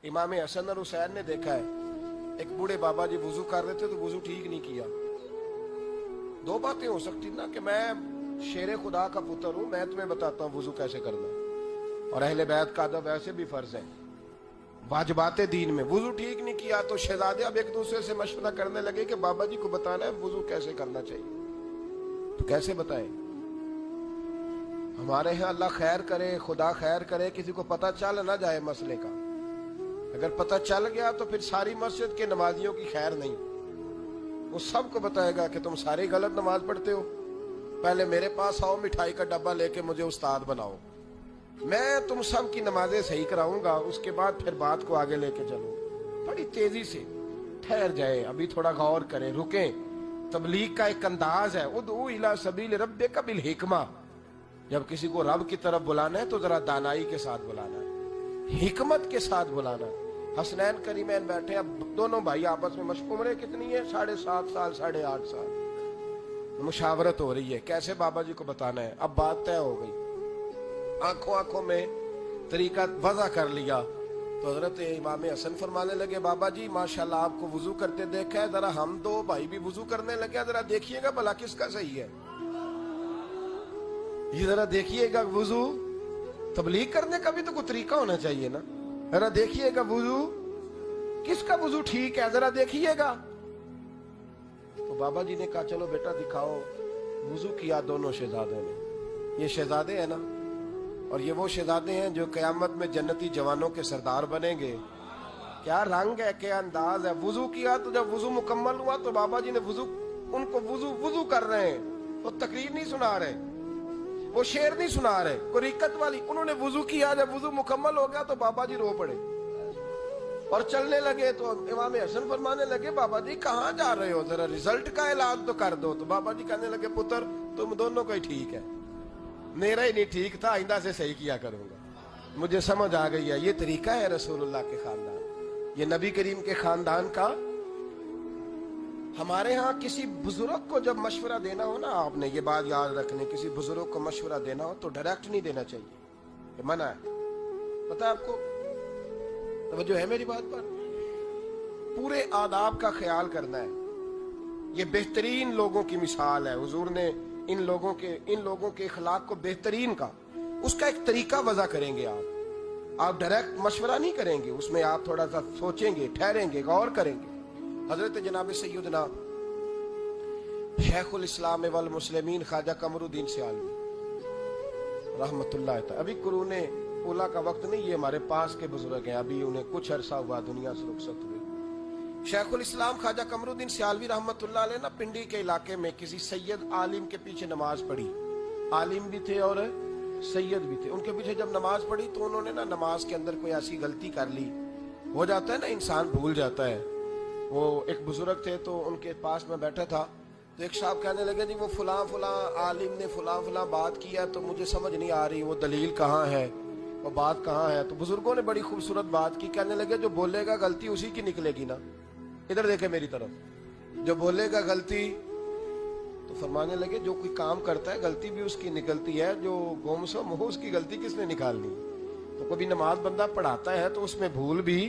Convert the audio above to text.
इमाम हसन और हुसैन ने देखा है, एक बूढ़े बाबा जी वुजू कर रहे थे तो वुजू ठीक नहीं किया। दो बातें हो सकती ना कि मैं शेर खुदा का पुत्र हूं, मैं तुम्हें बताता हूं वुजू कैसे करना, और अहले बैत का अदब वैसे भी फर्ज है, वाजिबात दीन में। वुजू ठीक नहीं किया तो शहजादे अब एक दूसरे से मशवरा करने लगे कि बाबा जी को बताना है वुजू कैसे करना चाहिए। तो कैसे बताए? हमारे यहाँ अल्लाह खैर करे, खुदा खैर करे, किसी को पता चल ना जाए मसले का। अगर पता चल गया तो फिर सारी मस्जिद के नमाजियों की खैर नहीं। वो सबको बताएगा कि तुम सारे गलत नमाज पढ़ते हो, पहले मेरे पास आओ, मिठाई का डब्बा लेके मुझे उस्ताद बनाओ, मैं तुम सब की नमाजें सही कराऊंगा, उसके बाद फिर बात को आगे लेके चलो। बड़ी तेजी से ठहर जाए, अभी थोड़ा गौर करें, रुकें। तबलीग का एक अंदाज है, उदउ इला सबील रब्बिका बिल हिकमा। जब किसी को रब की तरफ बुलाना है तो जरा दानाई के साथ बुलाना है, हिकमत के साथ बुलाना है। हसनैन करीमैन बैठे, अब दोनों भाई आपस में उम्रें कितनी है? 7.5 साल 8.5 साल। मुशावरत हो रही है कैसे बाबा जी को बताना है। अब बात तय हो गई, आंखों आंखों में तरीका वज़ा कर लिया। तो हजरत इमाम हसन फरमाने लगे, बाबा जी माशाल्लाह आपको वुजू करते देखा है, जरा हम दो भाई भी वुजू करने लगे, जरा देखिएगा भला किसका सही है, ये जरा देखिएगा। वुजू तबलीग करने का भी तो कोई तरीका होना चाहिए ना, जरा देखिएगा वुजू किसका वुजू ठीक है, जरा देखिएगा। तो बाबा जी ने कहा चलो बेटा दिखाओ। वुजू किया दोनों शहजादों ने। ये शहजादे हैं ना, और ये वो शहजादे हैं जो कयामत में जन्नती जवानों के सरदार बनेंगे। क्या रंग है, क्या अंदाज है। वुजू किया तो जब वुजू मुकम्मल हुआ तो बाबा जी ने वुजू, उनको वुजू वुजू कर रहे हैं, वो तकरीर नहीं सुना रहे, वो शेर नहीं सुना रहे, कोई रिकत वाली। उन्होंने वुजू किया, जब वुजू मुकम्मल हो गया तो बाबा जी रो पड़े और चलने लगे। तो इमाम हसन फरमाने लगे, बाबा जी कहाँ जा रहे हो, जरा रिजल्ट का ऐलान तो कर दो। तो बाबा जी कहने लगे, पुत्र तुम दोनों का ही ठीक है, मेरा ही नहीं ठीक था, आइंदा से सही किया करूंगा। मुझे समझ आ गई है ये तरीका है रसूलुल्लाह के खानदान, ये नबी करीम के खानदान का। हमारे यहाँ किसी बुजुर्ग को जब मशवरा देना हो ना, आपने ये बात याद रखनी, किसी बुजुर्ग को मशवरा देना हो तो डायरेक्ट नहीं देना चाहिए, ये मना है। पता है आपको, तवज्जो है मेरी बात पर? पूरे आदाब का ख्याल करना है। ये बेहतरीन लोगों की मिसाल है, हुजूर ने इन लोगों के इखलाक को बेहतरीन का, उसका एक तरीका वज़ा करेंगे आप डायरेक्ट मशवरा नहीं करेंगे, उसमें आप थोड़ा सा सोचेंगे, ठहरेंगे, गौर करेंगे। हजरत जनाब सैयदना शेखुल इस्लाम वल मुस्लिमीन ख्वाजा कमरुद्दीन सियालवी रहमतुल्लाह अलैह, अभी कुरूने उला का वक्त नहीं, ये हमारे पास के बुजुर्ग हैं, अभी उन्हें कुछ अरसा हुआ दुनिया से रुखसत हुए। शेखुल इस्लाम ख्वाजा कमरुद्दीन सियालवी रहमतुल्लाह अलैह ना पिंडी के इलाके में किसी सैयद आलिम के पीछे नमाज पढ़ी। आलिम भी थे और सैयद भी थे। उनके पीछे जब नमाज पढ़ी तो उन्होंने ना नमाज के अंदर कोई ऐसी गलती कर ली, हो जाता है ना, इंसान भूल जाता है। वो एक बुजुर्ग थे तो उनके पास में बैठा था, तो एक साहब कहने लगे, जी वो फलां फलां आलिम ने फलां फलां बात किया तो मुझे समझ नहीं आ रही, वो दलील कहाँ है, वो बात कहाँ है। तो बुजुर्गों ने बड़ी खूबसूरत बात की, कहने लगे जो बोलेगा गलती उसी की निकलेगी ना, इधर देखे मेरी तरफ, जो बोलेगा गलती। तो फरमाने लगे जो कोई काम करता है गलती भी उसकी निकलती है, जो गुमसुम हो उसकी गलती किसने निकालनी। तो कभी नमाज बंदा पढ़ाता है तो उसमें भूल भी